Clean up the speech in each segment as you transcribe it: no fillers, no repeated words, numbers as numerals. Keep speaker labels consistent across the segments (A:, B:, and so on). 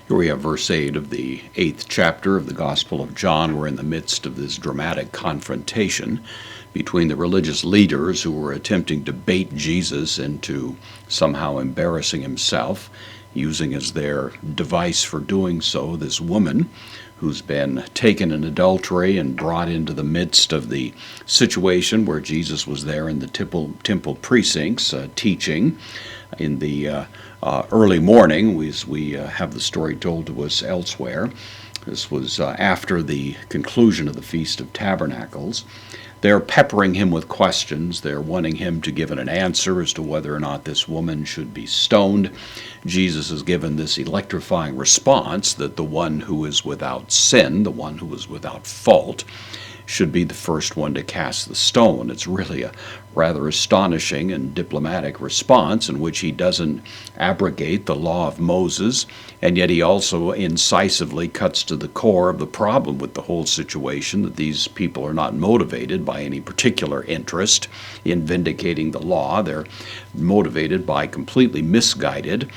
A: Here we have verse 8 of the 8th chapter of the Gospel of John. We're in the midst of this dramatic confrontation between the religious leaders who were attempting to bait Jesus into somehow embarrassing himself, using as their device for doing so this woman who's been taken in adultery and brought into the midst of the situation where Jesus was there in the temple precincts teaching in the early morning. We have the story told to us elsewhere. This was after the conclusion of the Feast of Tabernacles. They're peppering him with questions. They're wanting him to give an answer as to whether or not this woman should be stoned. Jesus has given this electrifying response that the one who is without sin, the one who is without fault, should be the first one to cast the stone. It's really a rather astonishing and diplomatic response in which he doesn't abrogate the law of Moses, and yet he also incisively cuts to the core of the problem with the whole situation, that these people are not motivated by any particular interest in vindicating the law. They're motivated by completely misguided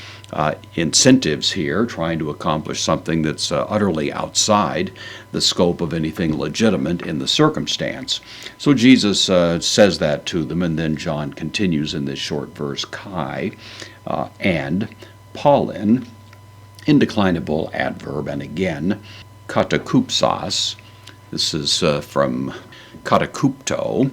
A: incentives here, trying to accomplish something that's utterly outside the scope of anything legitimate in the circumstance. So Jesus says that to them, and then John continues in this short verse, Kai and Paulin, indeclinable adverb, and again, katakupsos. This is from katakupto.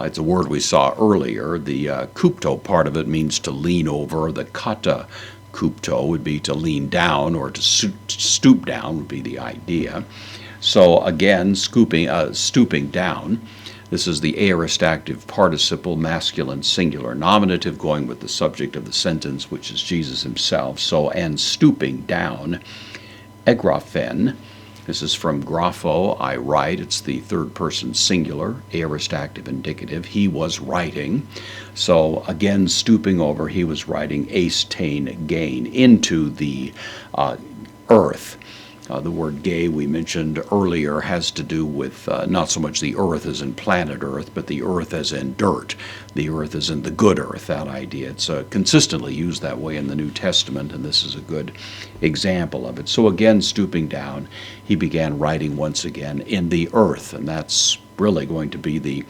A: It's a word we saw earlier. The kupto part of it means to lean over. The kata kupto would be to lean down, or to stoop down would be the idea. So again, stooping down. This is the aorist active participle, masculine singular nominative, going with the subject of the sentence, which is Jesus himself. So, and stooping down, egraphen. This is from grapho, I write. It's the third person singular, aorist active indicative. He was writing. So again, stooping over, he was writing astein gain, into the earth. The word gay we mentioned earlier has to do with not so much the earth as in planet Earth, but the earth as in dirt. The earth as in the good earth, that idea. It's consistently used that way in the New Testament, and this is a good example of it. So again, stooping down, he began writing once again in the earth, and that's really going to be the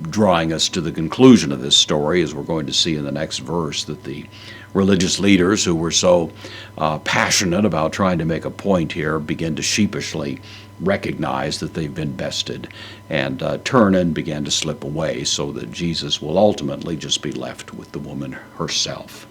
A: drawing us to the conclusion of this story, as we're going to see in the next verse, that the religious leaders who were so passionate about trying to make a point here begin to sheepishly recognize that they've been bested and turn and begin to slip away, so that Jesus will ultimately just be left with the woman herself.